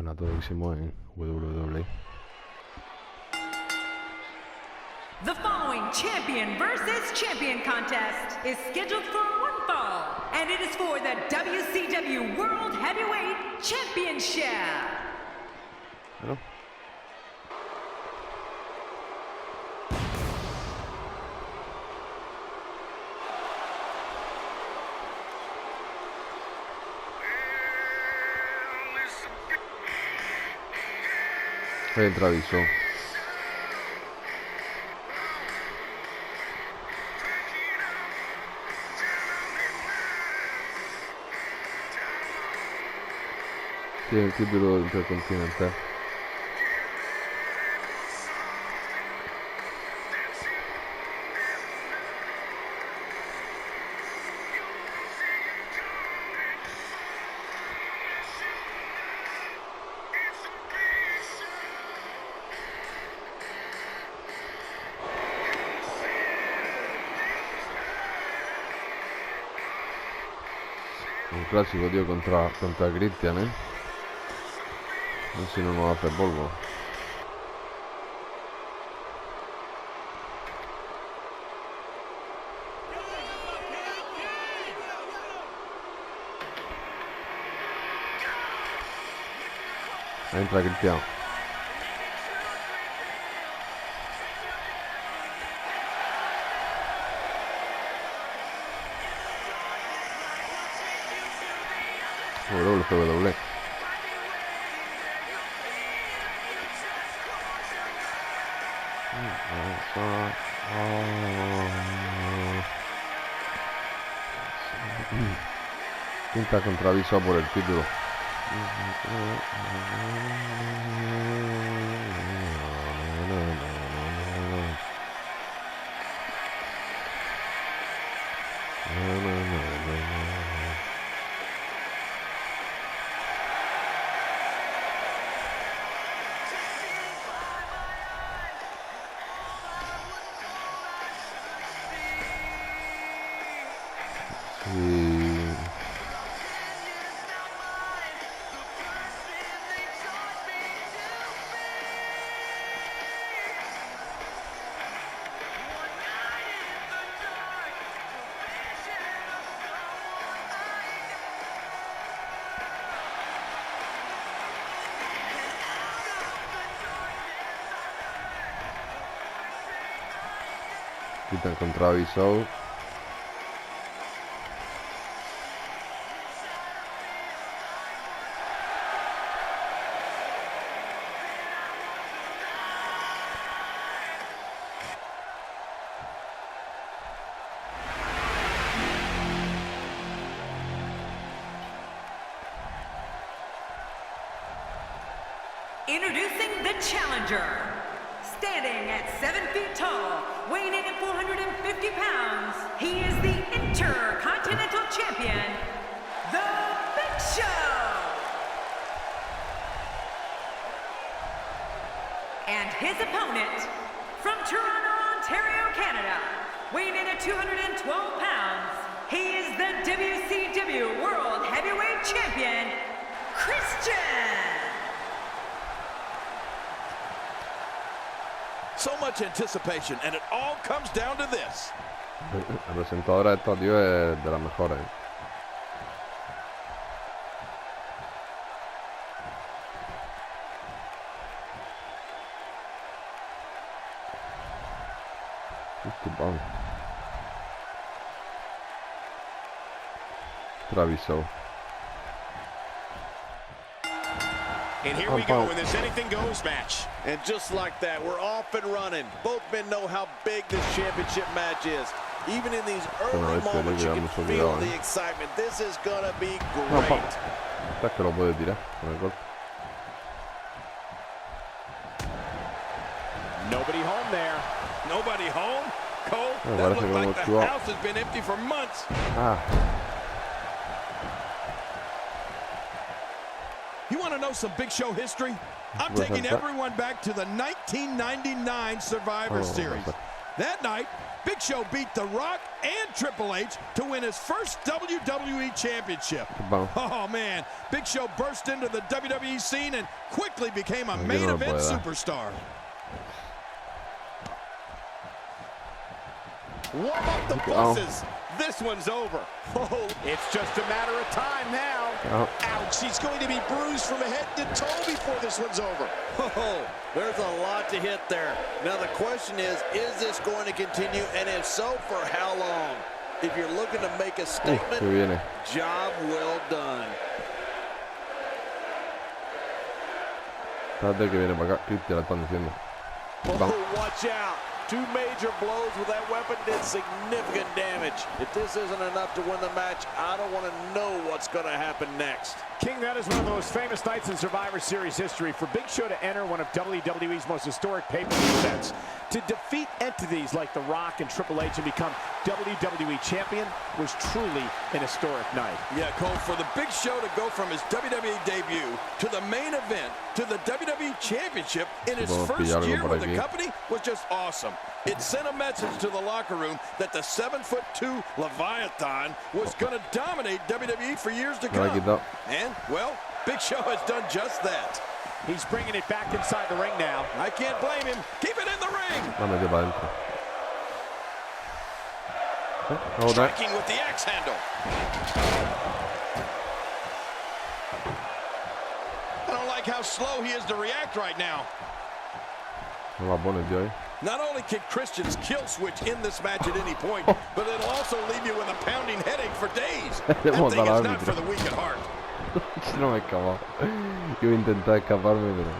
campeonato que hicimos en WWE. The following champion versus champion contest is scheduled for one fall, and it is for the WCW World Heavyweight Championship. Bueno. Entra aviso. Tiene el título intercontinental. Un clásico, tío, contra Christian, A ver si no nos hace polvo. Ahí entra Christian. WWE. Pinta contra aviso por el título. Quitan contra aviso. Introducing the challenger, standing at 7 feet tall, weighing in at 450 pounds, he is the Intercontinental Champion, The Big Show! And his opponent, from Toronto, Ontario, Canada, weighing in at 212 pounds, he is the WCW World Heavyweight Champion, Christian! So much anticipation, and it all comes down to this. La presentadora de estos tíos es de las mejores. Estupendo. Traviso. And here we go in this anything goes match. And just like that, we're off and running. Both men know how big this championship match is. Even in these early moments, you can feel the excitement. This is gonna be great. Esta que lo puede tirar con el golpe. Nobody home there. Nobody home? Cole, that looks like the house has been empty for months. You want to know some Big Show history? I'm taking everyone back to the 1999 Survivor Series. That night, Big Show beat The Rock and Triple H to win his first WWE Championship. Oh, man. Big Show burst into the WWE scene and quickly became a main event superstar. Warm up the buses. This one's over. Oh, it's just a matter of time now. Ouch, he's going to be bruised from head to toe before this one's over. Oh, there's a lot to hit there. Now the question is this going to continue? And if so, for how long? If you're looking to make a statement, job well done. Oh, watch out. Two major blows with that weapon did significant damage. If this isn't enough to win the match, I don't want to know what's going to happen next. King, that is one of the most famous nights in Survivor Series history. For Big Show to enter one of WWE's most historic pay-per-view events, to defeat entities like The Rock and Triple H and become WWE Champion was truly an historic night. Yeah, Cole, for the Big Show to go from his WWE debut to the main event to the WWE Championship in his first year with the company was just awesome. It sent a message to the locker room that the 7'2" Leviathan was going to dominate WWE for years to come. And, well, Big Show has done just that. He's bringing it back inside the ring now. I can't blame him. Keep it in the ring. Striking with the axe handle. I don't like how slow he is to react right now. Not only can Christian's kill switch in this match at any point, but it'll also leave you with a pounding headache for days. That thing is not for the weak at heart. No me escapaba. Yo intenté escaparme, pero...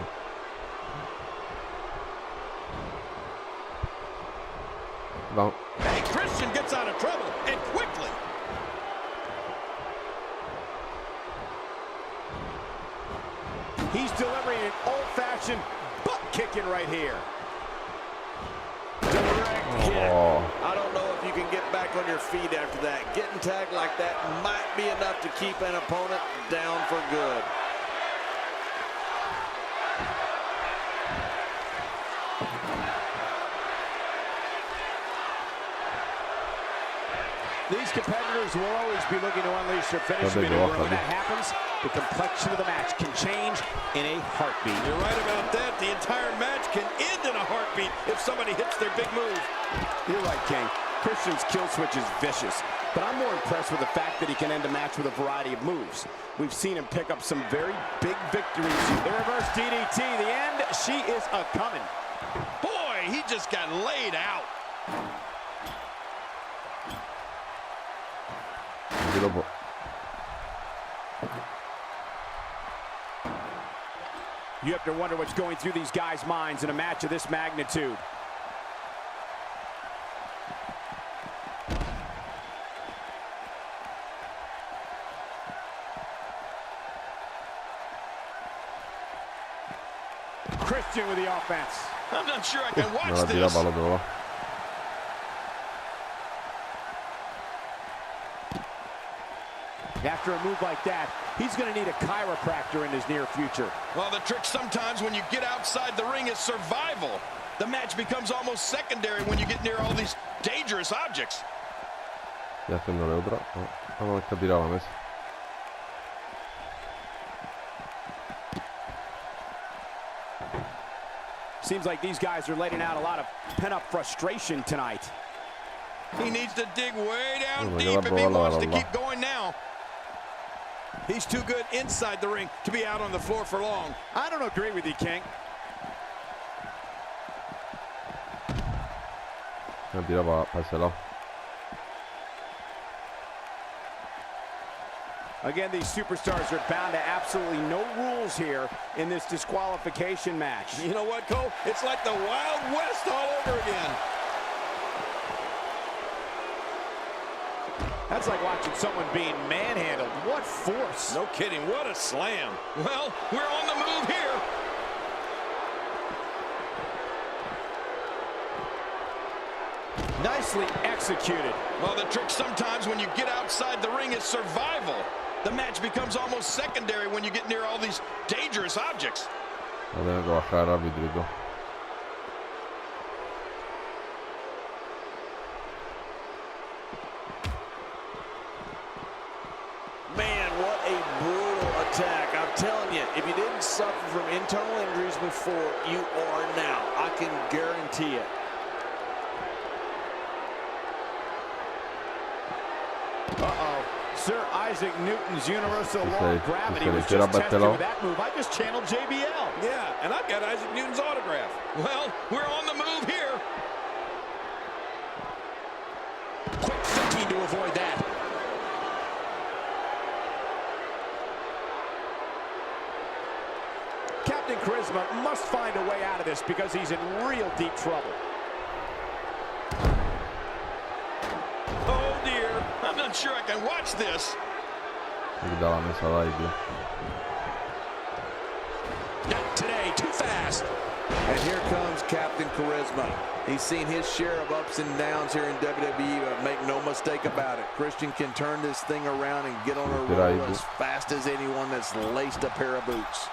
Vamos. Hey, Christian gets out of trouble, and quickly. He's delivering an old-fashioned butt kicking right here. Direct hit. I don't know if you can get back on your feet after that. Getting tagged like that might be enough to keep an opponent down for good. These competitors will always be looking to unleash their finishing maneuver. When that happens, the complexion of the match can change in a heartbeat. You're right about that. The entire match can end in a heartbeat if somebody hits their big move. You're right, King. Christian's kill switch is vicious, but I'm more impressed with the fact that he can end a match with a variety of moves. We've seen him pick up some very big victories. The reverse DDT, the end, she is a-coming. Boy, he just got laid out. You have to wonder what's going through these guys' minds in a match of this magnitude. Christian with the offense. I'm not sure I can watch this. After a move like that, he's going to need a chiropractor in his near future. Well, the trick sometimes when you get outside the ring is survival. The match becomes almost secondary when you get near all these dangerous objects. Seems like these guys are letting out a lot of pent-up frustration tonight. He needs to dig way down deep if he wants to keep going now. He's too good inside the ring to be out on the floor for long. I don't agree with you, King. Again, these superstars are bound to absolutely no rules here in this disqualification match. You know what, Cole? It's like the Wild West all over again. That's like watching someone being manhandled. What force. No kidding. What a slam. Well, we're on the move here. Nicely executed. Well, the trick sometimes when you get outside the ring is survival. The match becomes almost secondary when you get near all these dangerous objects. attack. I'm telling you, if you didn't suffer from internal injuries before, you are now. I can guarantee it. Uh-oh. Sir Isaac Newton's universal law of gravity was just tested with that move. I just channeled JBL. Yeah, and I've got Isaac Newton's autograph. Well, we're on the move here. Quick thinking to avoid that. Captain Charisma must find a way out of this because he's in real deep trouble. Oh, dear. I'm not sure I can watch this. Not today. Too fast. And here comes Captain Charisma. He's seen his share of ups and downs here in WWE, but make no mistake about it. Christian can turn this thing around and get on a roll as fast as anyone that's laced a pair of boots.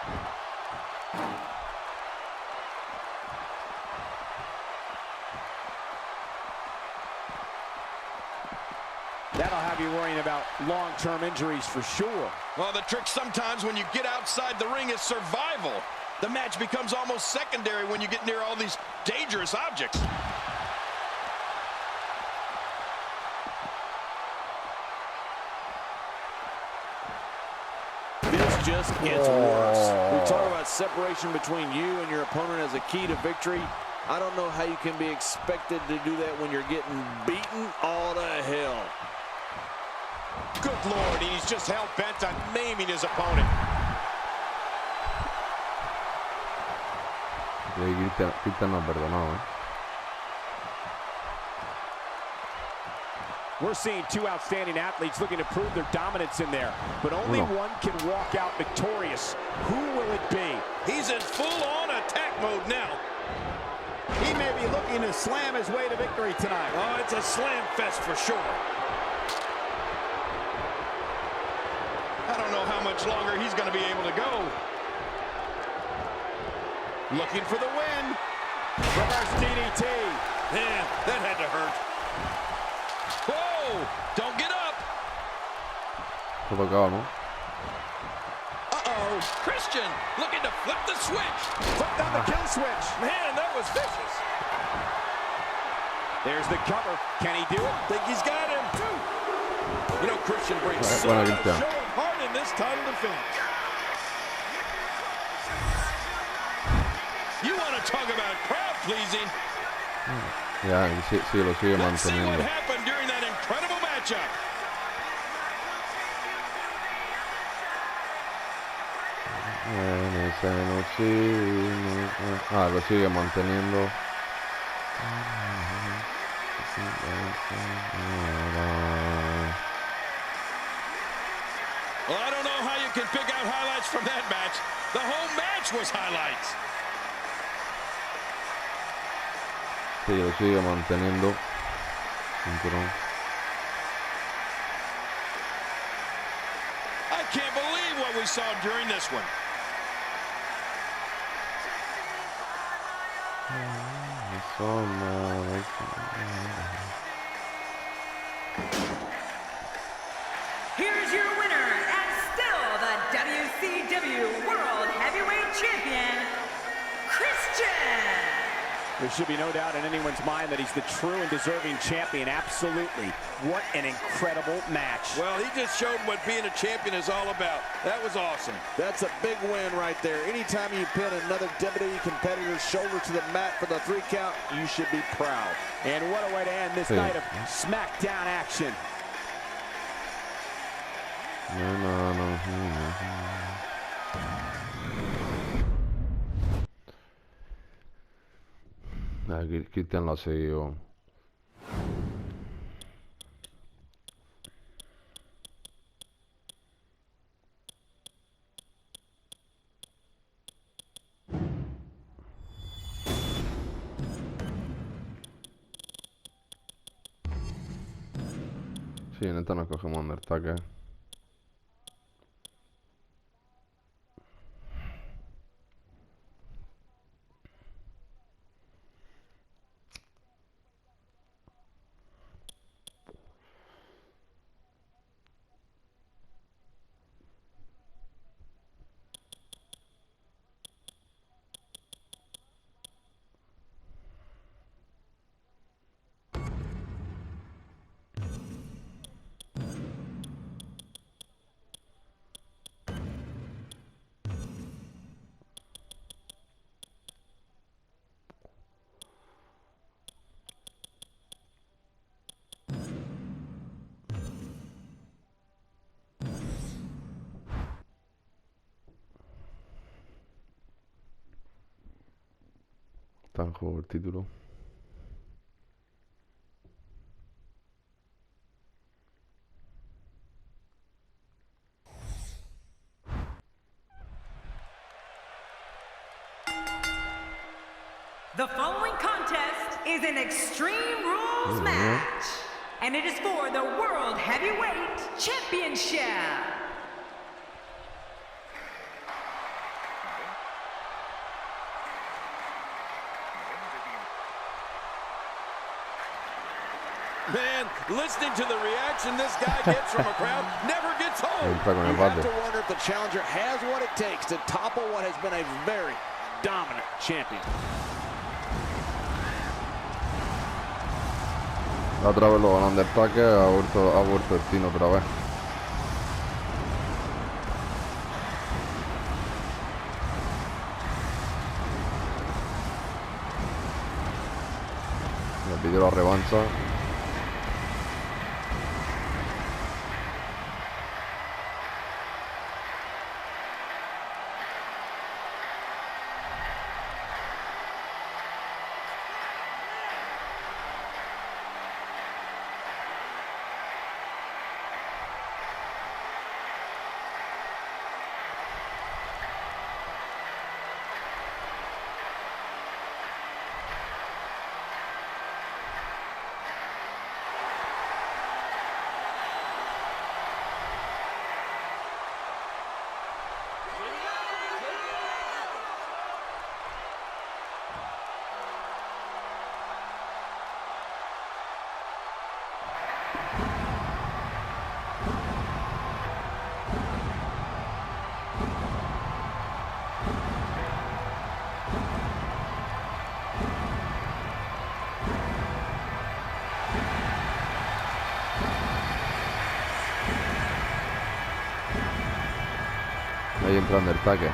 That'll have you worrying about long-term injuries for sure. Well, the trick sometimes when you get outside the ring is survival. The match becomes almost secondary when you get near all these dangerous objects. This just gets worse. We talk about separation between you and your opponent as a key to victory. I don't know how you can be expected to do that when you're getting beaten all to hell. Good Lord, he's just hell-bent on maiming his opponent. Cristian no ha perdonado, We're seeing two outstanding athletes looking to prove their dominance in there, but only one can walk out victorious. Who will it be? He's in full-on attack mode now. He may be looking to slam his way to victory tonight. Oh, it's a slam fest for sure. I don't know how much longer he's going to be able to go. Looking for the win. Reverse DDT. Man, that had to hurt. Whoa! Don't get up. Tocado, ¿no? Uh-oh. Christian looking to flip the switch. Flipped on the kill switch. Man, that was vicious. There's the cover. Can he do it? Think he's got him. You know, Christian brings so much show of heart in this title defense. You want to talk about crowd pleasing? Ya, sí, lo sigue Let's see what manteniendo. happened during that incredible matchup. Lo sigue manteniendo. Well, I don't know how you can pick out highlights from that match. The whole match was highlights. Sí, lo sigue manteniendo. Cinturón. I can't believe what we saw during this one. Here's your winner and still the WCW World Heavyweight Champion, Christian. There should be no doubt in anyone's mind that he's the true and deserving champion. Absolutely. What an incredible match. Well, he just showed what being a champion is all about. That was awesome. That's a big win right there. Anytime you pin another WWE competitor's shoulder to the mat for the 3 count, you should be proud. And what a way to end this night of SmackDown action. Cristian lo ha seguido. Sí, en esta nos cogemos Undertaker. Está en juego el título. The following contest is an Extreme Rules match, and it is for the World Heavyweight Championship. Man, listening to the reaction this guy gets from a crowd never gets old. You have to wonder if the challenger has what it takes to topple what has been a very dominant champion. Otra vez lo van Undertaker, ha vuelto el Tino otra vez. Le pidió la revancha. Ahí entra Undertaker.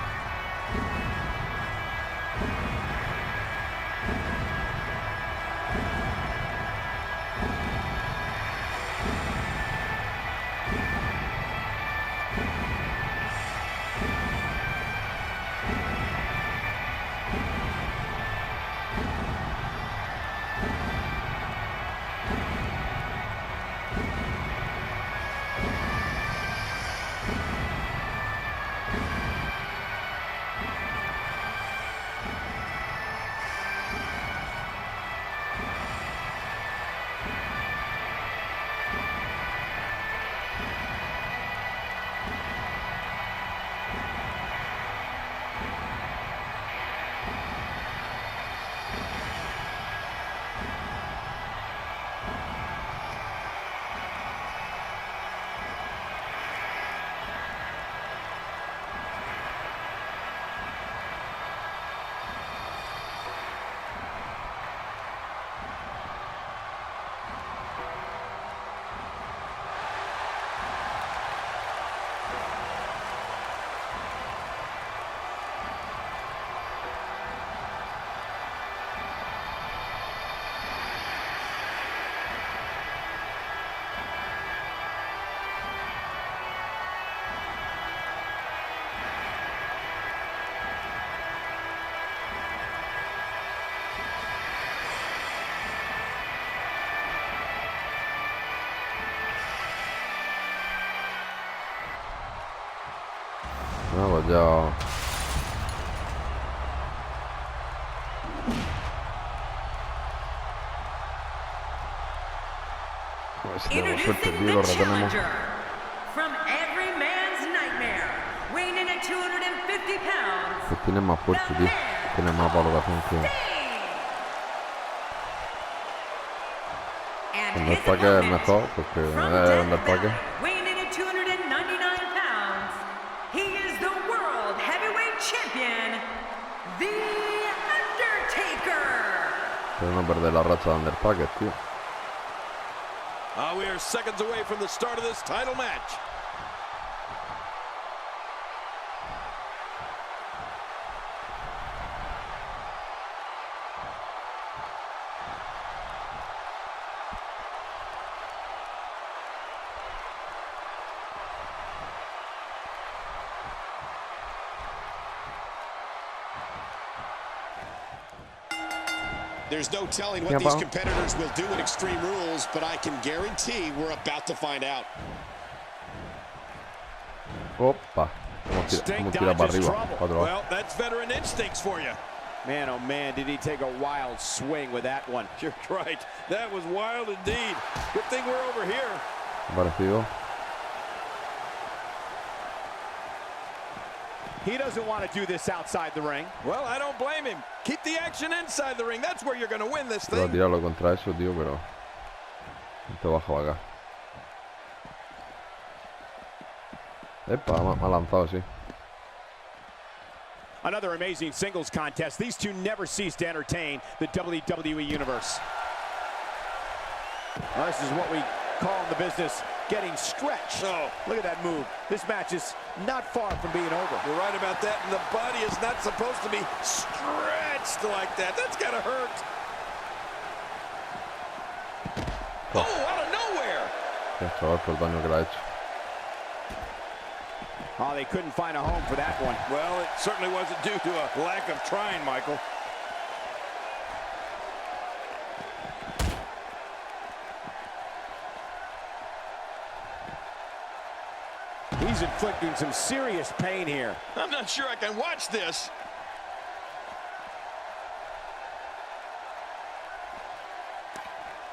No, pues ya... A ver si tenemos suerte, tío, lo retenemos. Pues tiene más fuerza, tío. Tiene más valoración que... Undertaker es mejor, porque es Undertaker. Pero no perder la racha de Undertaker, tío. We are seconds away from the start of this title match. There's no telling what these competitors will do in Extreme Rules, but I can guarantee we're about to find out. Opa. Como tira para arriba. Well, that's veteran instincts for you. Man, oh man, did he take a wild swing with that one. You're right. That was wild indeed. Good thing we're over here. Parecido. He doesn't want to do this outside the ring. Well, I don't blame him. Keep the action inside the ring. That's where you're going to win this thing. Voy a tirarlo contra eso, tío, pero te bajo acá. Epa, me ha lanzado, sí. Another amazing singles contest. These two never cease to entertain the WWE Universe. Well, this is what we call in the business getting stretched. Oh. Look at that move. This match is not far from being over. You're right about that, and the body is not supposed to be stretched like that. That's got to hurt. Oh, out of nowhere. Chaval, por el daño que le ha hecho. Oh, they couldn't find a home for that one. Well, it certainly wasn't due to a lack of trying, Michael. He's inflicting some serious pain here. I'm not sure I can watch this.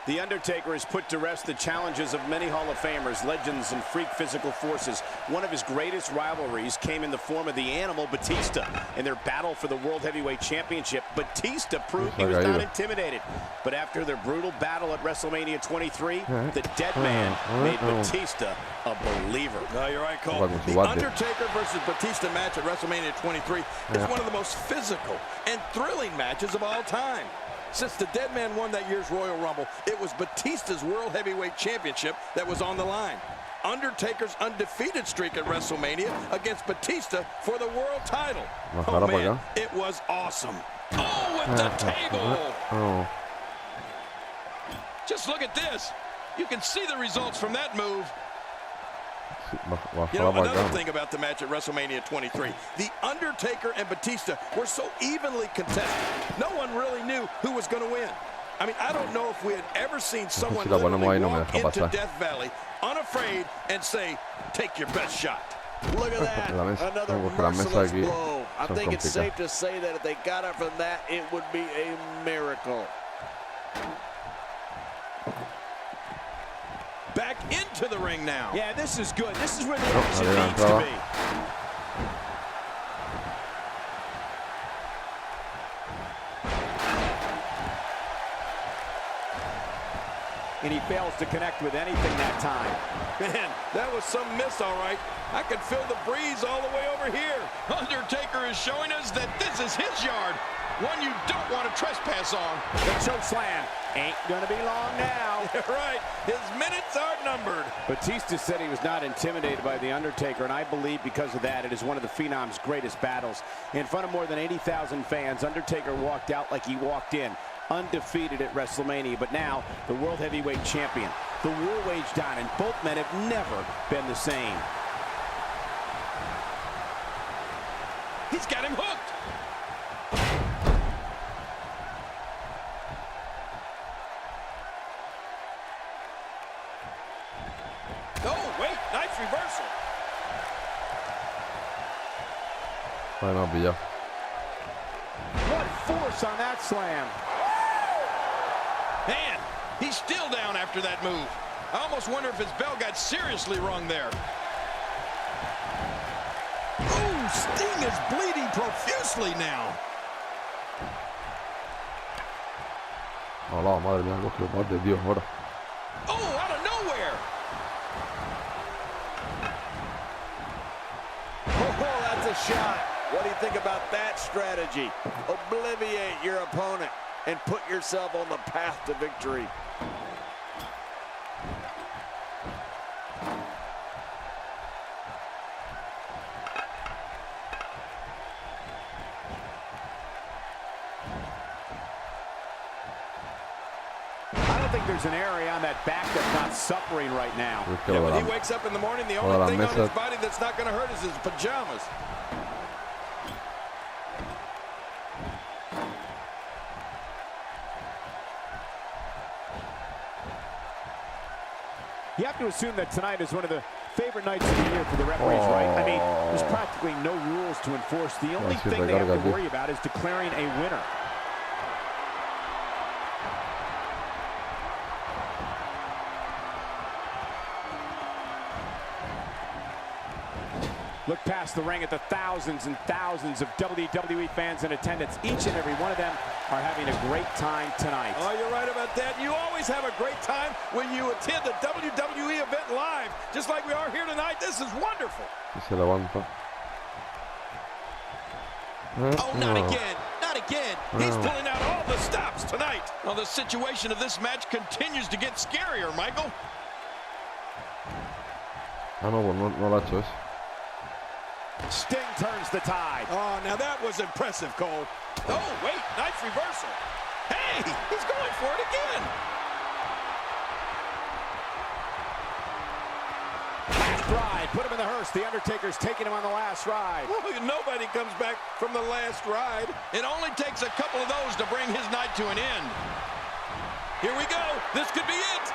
The Undertaker has put to rest the challenges of many Hall of Famers, legends, and freak physical forces. One of his greatest rivalries came in the form of the Animal Batista. In their battle for the World Heavyweight Championship, Batista proved he was not intimidated. But after their brutal battle at WrestleMania 23, the dead man made Batista a believer. No, you're right, Cole. The Undertaker versus Batista match at WrestleMania 23 is one of the most physical and thrilling matches of all time. Since the dead man won that year's Royal Rumble, it was Batista's World Heavyweight Championship that was on the line. Undertaker's undefeated streak at WrestleMania against Batista for the world title. Oh, man, it was awesome. Oh, with the table. Just look at this. You can see the results from that move. You know, another thing about the match at WrestleMania 23, the Undertaker and Batista were so evenly contested. No one really knew who was going to win. I mean, I don't know if we had ever seen someone literally walk into Death Valley unafraid and say, take your best shot. Look at that. Another merciless blow. I think it's safe to say that if they got up from that, it would be a miracle. Back into the ring now. Yeah, this is good. This is where the action needs to be. And he fails to connect with anything that time. Man, that was some miss, all right. I can feel the breeze all the way over here. Undertaker is showing us that this is his yard. One you don't want to trespass on. The choke slam ain't gonna be long now. You're right. His minutes are numbered. Batista said he was not intimidated by The Undertaker, and I believe because of that, it is one of the Phenom's greatest battles. In front of more than 80,000 fans, Undertaker walked out like he walked in, undefeated at WrestleMania, but now the World Heavyweight Champion. The war waged on, and both men have never been the same. He's got him hooked. Oh, wait, nice reversal. What force on that slam. Man, he's still down after that move. I almost wonder if his bell got seriously wrong there. Oh, Sting is bleeding profusely now. Hola, madre mía, coge, madre de Dios, ahora. Oh, out of nowhere. Oh, that's a shot. What do you think about that strategy? Obliviate your opponent and put yourself on the path to victory. I don't think there's an area on that back that's not suffering right now. Yeah, when he wakes up in the morning, the only thing on his body that's not going to hurt is his pajamas. You have to assume that tonight is one of the favorite nights of the year for the referees, right? I mean, there's practically no rules to enforce. The only thing they have to worry about is declaring a winner. Look past the ring at the thousands and thousands of WWE fans in attendance. Each and every one of them are having a great time tonight. Oh, you're right about that. You always have a great time when you attend a WWE event live, just like we are here tonight. This is wonderful. Se levanta. Oh, not again. Not again. He's pulling out all the stops tonight. Well, the situation of this match continues to get scarier, Michael. Ah, no, no lo ha hecho eso. Sting turns the tide. Oh, now that was impressive, Cole. Oh, wait, nice reversal. Hey, he's going for it again. Last ride, put him in the hearse. The Undertaker's taking him on the last ride. Well, nobody comes back from the last ride. It only takes a couple of those to bring his night to an end. Here we go. This could be it.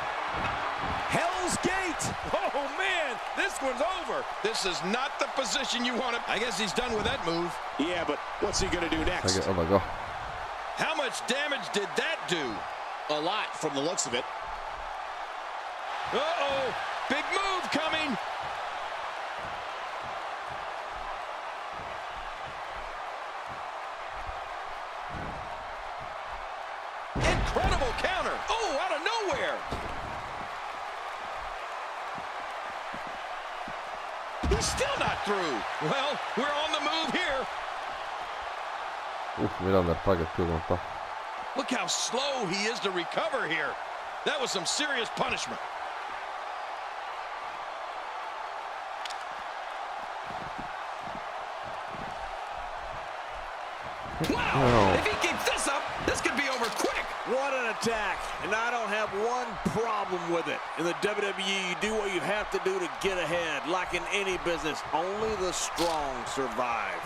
Hell's Gate. Oh, man, this one's over. This is not the position you want to. I guess he's done with that move. Yeah, but what's he going to do next? Oh my God. How much damage did that do? A lot from the looks of it. Uh-oh, big move coming. Incredible counter. Oh, out of nowhere. He's still not through. Well, we're on the move here. Mira Undertaker, tío, cómo está. Look how slow he is to recover here. That was some serious punishment. Wow, if he keeps this up, this could be over quick. What an attack, and I don't have one problem with it. In the WWE, you do what you have to do to get ahead. Like in any business, only the strong survive.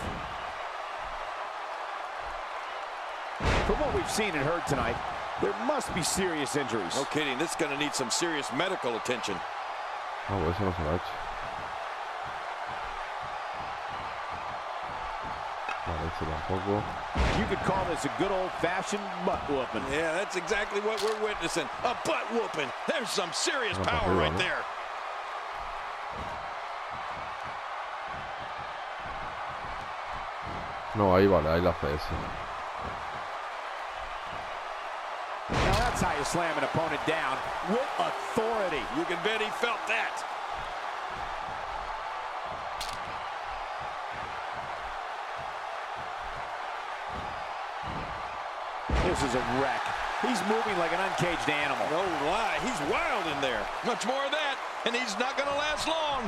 From what we've seen and heard tonight, there must be serious injuries. No kidding, this is going to need some serious medical attention. Ah, pues eso no se lo ha hecho. Vale, ese tampoco. You could call this a good old-fashioned butt whooping. Yeah, that's exactly what we're witnessing. A butt whooping. There's some serious power right there. No, ahí vale, ahí la hace ese. Now that's how you slam an opponent down with authority. You can bet he felt that. This is a wreck. He's moving like an uncaged animal. No lie, he's wild in there. Much more of that, and he's not going to last long.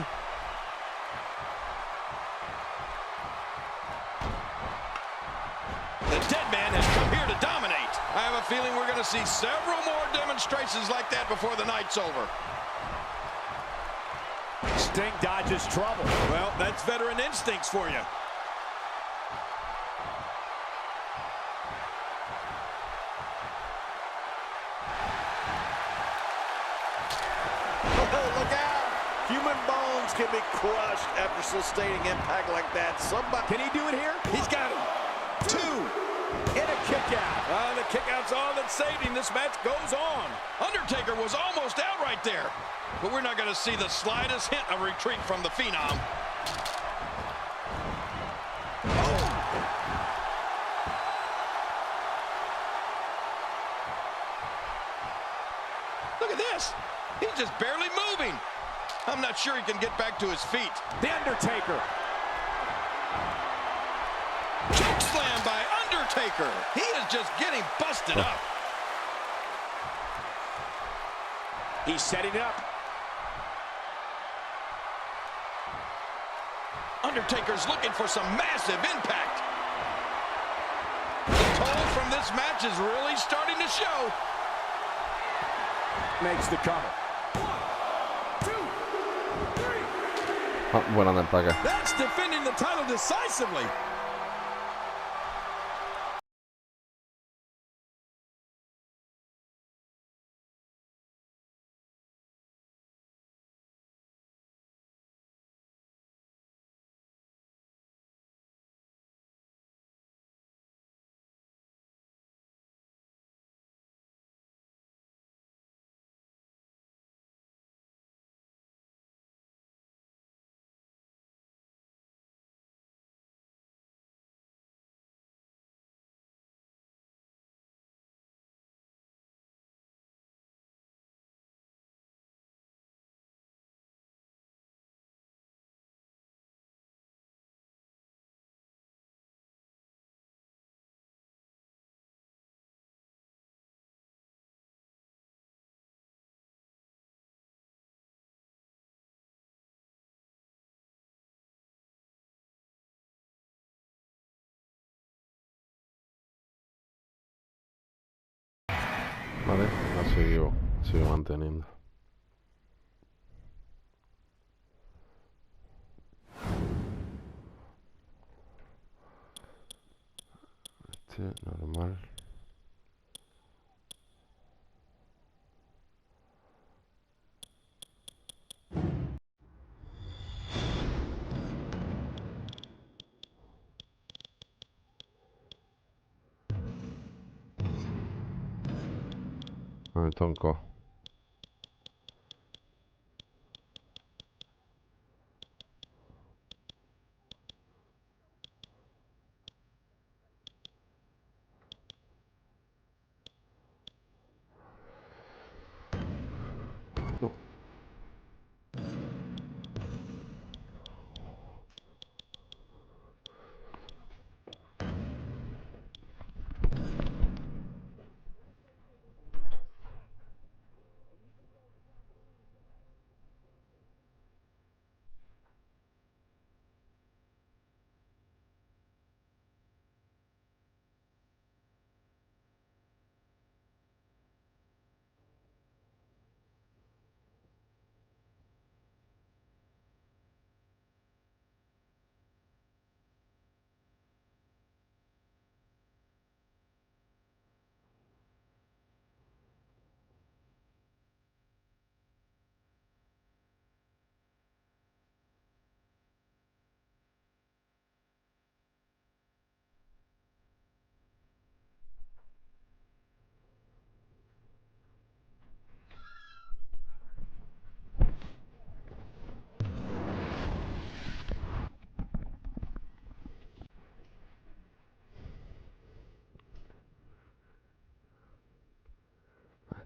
The dead man has come here to dominate. I have a feeling we're going to see several more demonstrations like that before the night's over. Sting dodges trouble. Well, that's veteran instincts for you. Look out! Human bones can be crushed after sustaining impact like that. Somebody, can he do it here? He's got him. Two. And a kick out. The kick out's all that saved him. This match goes on. Undertaker was almost out right there. But we're not going to see the slightest hint of retreat from the Phenom. Oh. Look at this. He's just barely moving. I'm not sure he can get back to his feet. The Undertaker. Choke slam by Undertaker. He is just getting busted up. He's setting it up. Undertaker's looking for some massive impact. The toll from this match is really starting to show. Makes the cover. 1, 2, 3. Ah, buen Undertaker. That's defending the title decisively. Sigue manteniendo. Normal. Me toncó. No.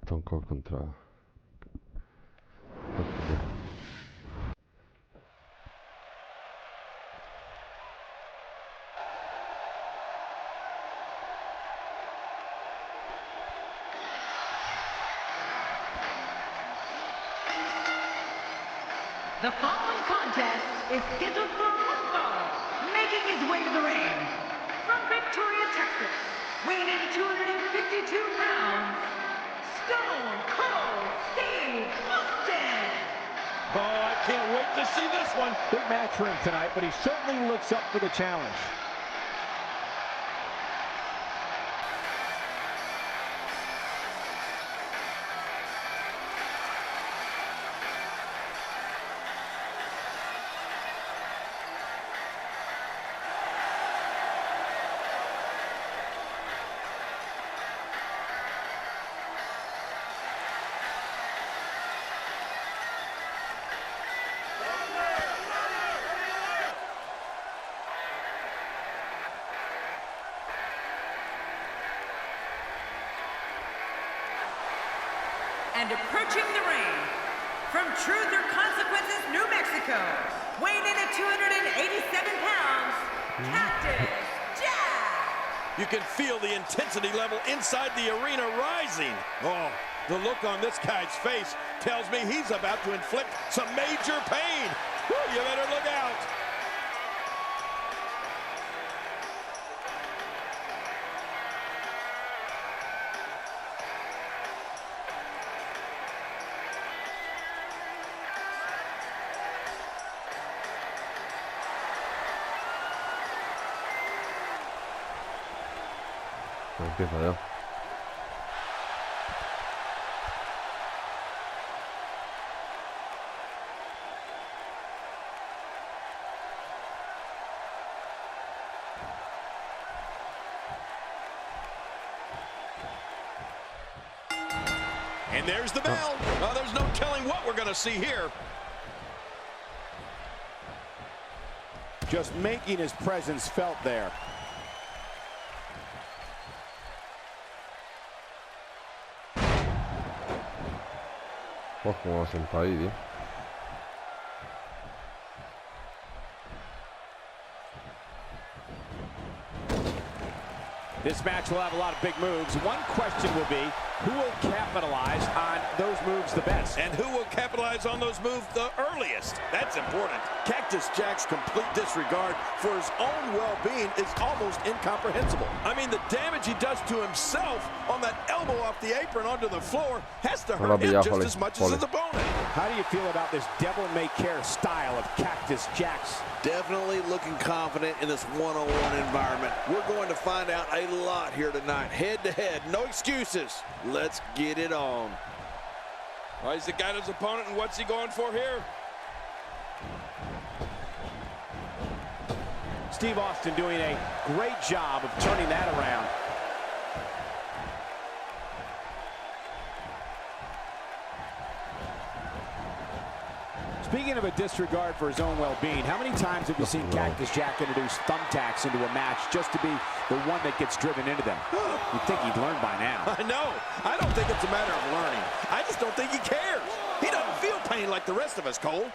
Toncó contra... The following contest is scheduled for one fall, making his way to the ring. From Victoria, Texas, weighing in at 252 pounds, Stone Cold Steve Austin. Oh, I can't wait to see this one. Big match for him tonight, but he certainly looks up for the challenge. And approaching the ring, from Truth or Consequences, New Mexico, weighing in at 287 pounds, Cactus Jack. You can feel the intensity level inside the arena rising. Oh, the look on this guy's face tells me he's about to inflict some major pain. Whew, you better look out. Empieza ya. And there's the bell. There's no telling what we're going to see here. Just making his presence felt there. Oh, como va sentado ahí, tío. This match will have a lot of big moves. One question will be, Who will capitalize on those moves the best? And who will capitalize on those moves the earliest? That's important. Cactus Jack's complete disregard for his own well-being is almost incomprehensible. I mean, the damage he does to himself on that elbow off the apron onto the floor has to hurt him just as much as his opponent. How do you feel about this devil-may-care style of Cactus Jack's? Definitely looking confident in this one-on-one environment. We're going to find out a lot here tonight. Head-to-head, no excuses. Let's get it on. Well, he's the guy to his opponent, and what's he going for here? Steve Austin doing a great job of turning that around. Speaking of a disregard for his own well-being, how many times have you seen Cactus Jack introduce thumbtacks into a match just to be the one that gets driven into them? You'd think he'd learn by now. I know. I don't think it's a matter of learning. I just don't think he cares. He doesn't feel pain like the rest of us, Cole.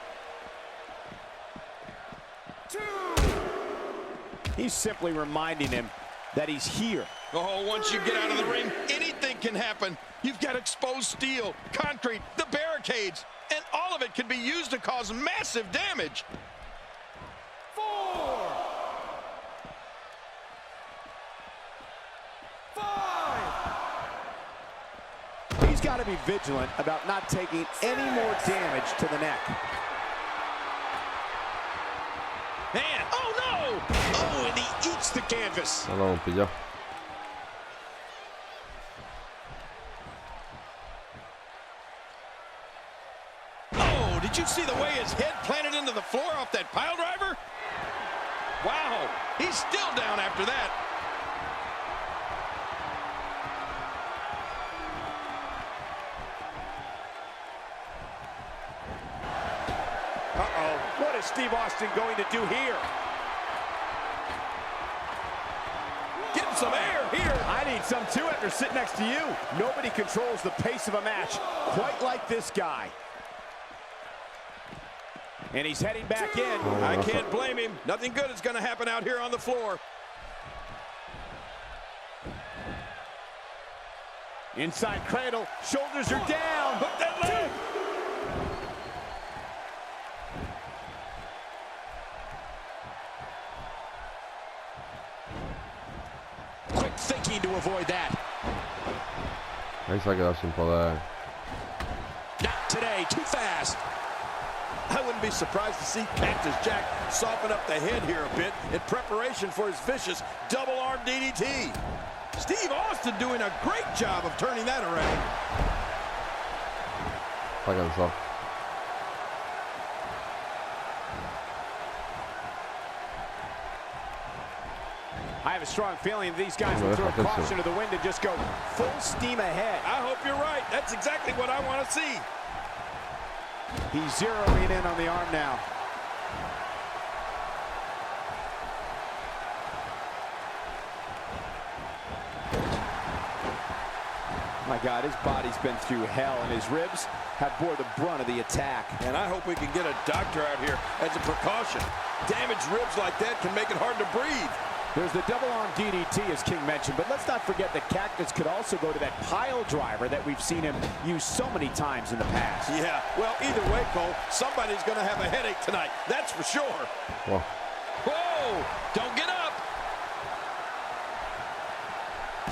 He's simply reminding him that he's here. Oh, once you get out of the ring, anything can happen. You've got exposed steel, concrete, the barricades, and all of it can be used to cause massive damage. 4, 5. He's got to be vigilant about not taking any more damage to the neck. Man, oh no! Oh, and he eats the canvas. Did you see the way his head planted into the floor off that pile driver? Wow, he's still down after that. Uh-oh, what is Steve Austin going to do here? Get him some air here. I need some too after sitting next to you. Nobody controls the pace of a match quite like this guy. And he's heading back in. I can't blame him. Nothing good is going to happen out here on the floor. Inside cradle, shoulders are down. Hook that leg. Quick thinking to avoid that. Ahí se ha quedado sin poder. Not today, too fast. I wouldn't be surprised to see Cactus Jack soften up the head here a bit in preparation for his vicious double-arm DDT. Steve Austin doing a great job of turning that around. Sáquenlo. I have a strong feeling these guys will throw caution to the wind and just go full steam ahead. I hope you're right. That's exactly what I want to see. He's zeroing in on the arm now. My God, his body's been through hell, and his ribs have bore the brunt of the attack. And I hope we can get a doctor out here as a precaution. Damaged ribs like that can make it hard to breathe. There's the double-arm DDT, as King mentioned, but let's not forget that Cactus could also go to that pile driver that we've seen him use so many times in the past. Yeah, well, either way, Cole, somebody's going to have a headache tonight. That's for sure. Whoa. Whoa! Don't get up!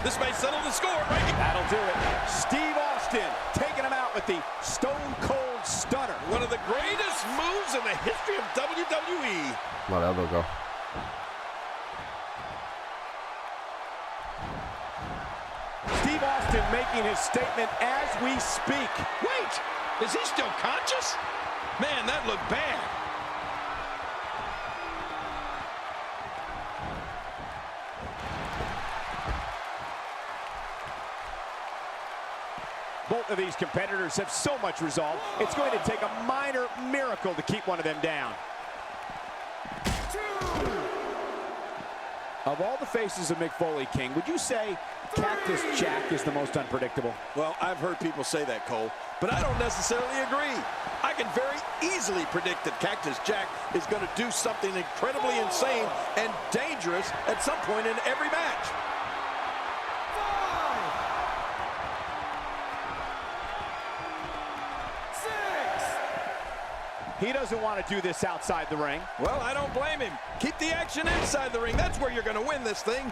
This may settle the score, right? That'll do it. Steve Austin taking him out with the Stone Cold Stunner. One of the greatest moves in the history of WWE. Vale, ha tocado. Steve Austin making his statement as we speak. Wait, is he still conscious? Man, that looked bad. Both of these competitors have so much resolve, it's going to take a minor miracle to keep one of them down. Of all the faces of Mick Foley, King, would you say Cactus Jack is the most unpredictable? Well, I've heard people say that, Cole, but I don't necessarily agree. I can very easily predict that Cactus Jack is going to do something incredibly insane and dangerous at some point in every match. He doesn't want to do this outside the ring. Well, I don't blame him. Keep the action inside the ring. That's where you're going to win this thing.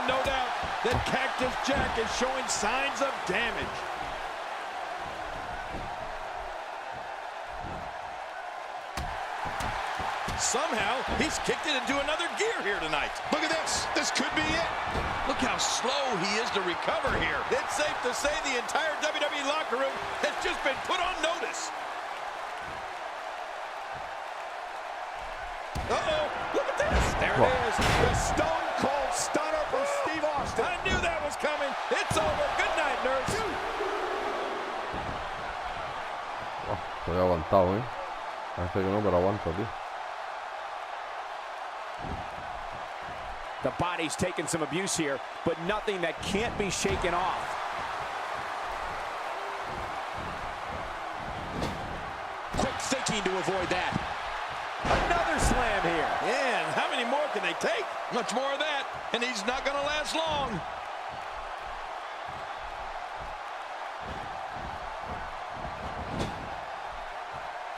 No doubt that Cactus Jack is showing signs of damage. Somehow, he's kicked it into another gear here tonight. Look at this. This could be it. Look how slow he is to recover here. It's safe to say the entire WWE locker room has just been put on notice. Uh-oh, look at this. There it is. The Stone Cold Stunner from Steve Austin. I knew that was coming. It's over. Good night, nurse. Estoy aguantado, Parece que no, pero aguanto, tío. The body's taking some abuse here, but nothing that can't be shaken off. Quick thinking to avoid that. Another slam here. Yeah, and how many more can they take? Much more of that, and he's not going to last long.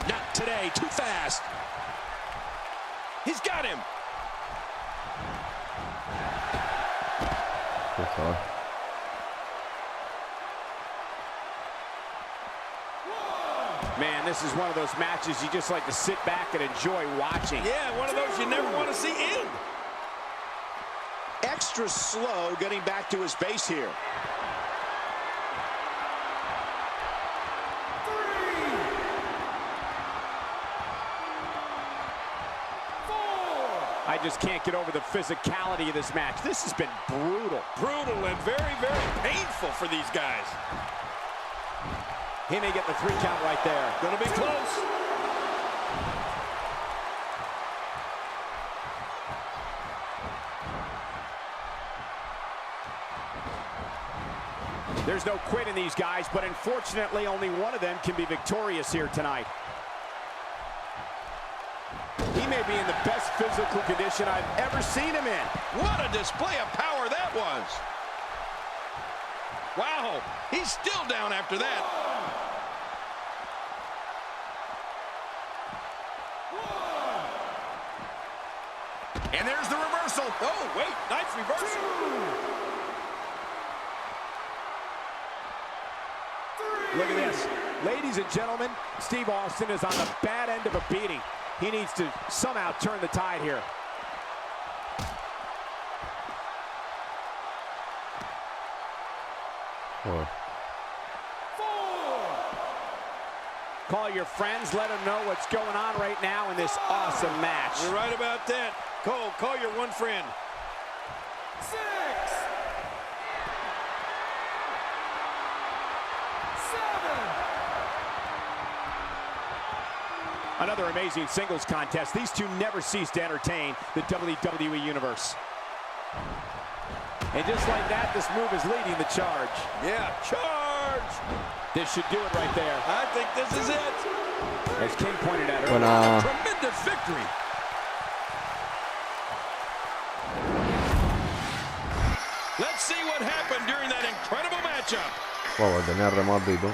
Not today, too fast. He's got him. Man, this is one of those matches you just like to sit back and enjoy watching. Yeah, one of those you never want to see end. Extra slow getting back to his base here. I just can't get over the physicality of this match. This has been brutal. Brutal and very, very painful for these guys. He may get the 3 count right there. Gonna be close. There's no quit in these guys, but unfortunately only one of them can be victorious here tonight. He may be in the best physical condition I've ever seen him in. What a display of power that was. Wow, he's still down after that. And there's the reversal. Oh, wait, nice reversal. 2, 3. Look at this. Ladies and gentlemen, Steve Austin is on the bad end of a beating. He needs to somehow turn the tide here. Joder. 4. Call your friends, let them know what's going on right now in this awesome match. You're right about that. Cole, call your one friend. 6. 7. Another amazing singles contest. These two never cease to entertain the WWE Universe. And just like that, this move is leading the charge. Yeah, charge! This should do it right there. I think this is it. As King pointed out earlier. Tremendous victory. Let's see what happened during that incredible matchup. Wow, tenía remate y todo.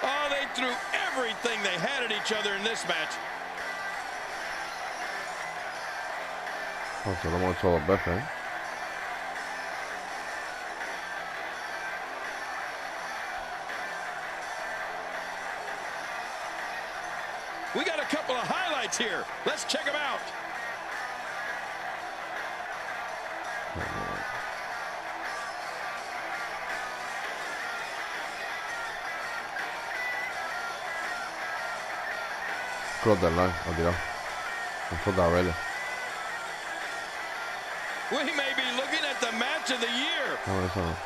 Oh, they threw everything they had at each other in this match. Oh, se lo hemos hecho 2 veces, We got a couple of highlights here. Let's check them out. Cross del line, ha tirado. Eso da vele. We may be looking at the match of the year. No, eso no.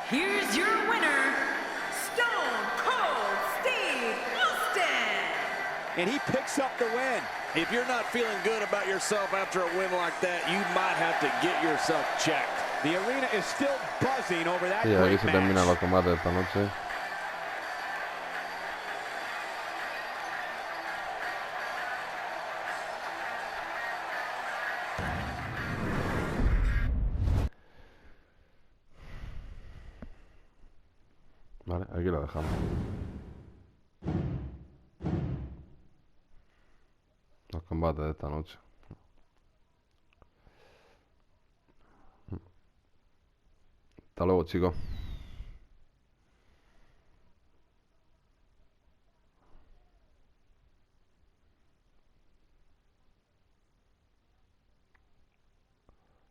Here's your winner, Stone Cold Steve Austin. And he picks up the win. If you're not feeling good about yourself after a win like that, you might have to get yourself checked. The arena is still buzzing over that Sí, aquí great se match. terminan los combates de esta noche. Vale, aquí lo dejamos. Los combates de esta noche. Hasta luego, chicos.